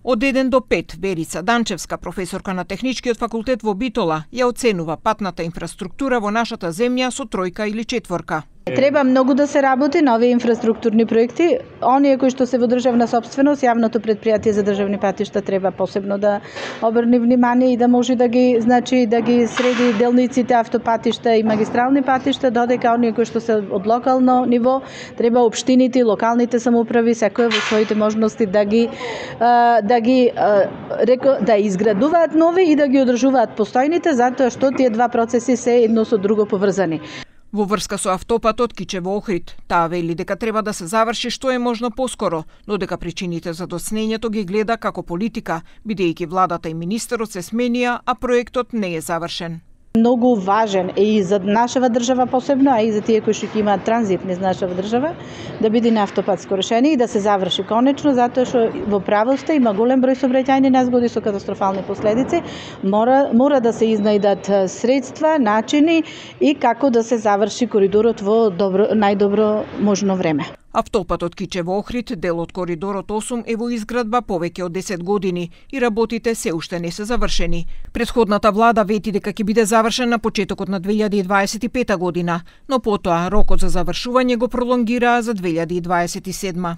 Од 1 до 5, Верица Данчевска, професорка на Техничкиот факултет во Битола, ја оценува патната инфраструктура во нашата земја со 3 или 4. Треба многу да се работи на овие инфраструктурни проекти. Оние кои што се во државна сопственост, јавното претпријатие за државни патишта треба посебно да обрне внимание и да може да ги, да ги среди делниците автопатишта и магистрални патишта, додека оние кои што се од локално ниво, треба општините и локалните самоуправи секоја во своите можности да изградуваат нови и да ги одржуваат постојните, затоа што тие два процеси се едно со друго поврзани. Во врска со автопатот Кичево-Охрид, таа вели дека треба да се заврши што е можно поскоро, но дека причините за доснењето ги гледа како политика, бидејќи владата и министерот се сменија, а проектот не е завршен. Многу важен е и за нашава држава посебно, а и за тие кои што ќе имаат транзит низ нашава држава, да биде нафтопатско решение и да се заврши конечно, затоа што во правоста има голем број сообраќајни незгоди со катастрофални последици. Мора да се изнајдат средства, начини и како да се заврши коридорот во најдобро можно време. Автопатот Кичево-Охрид, дел од коридорот 8, е во изградба повеќе од 10 години и работите се уште не се завршени. Претходната влада вети дека ќе биде завршен на почетокот на 2025 година, но потоа рокот за завршување го пролонгираа за 2027.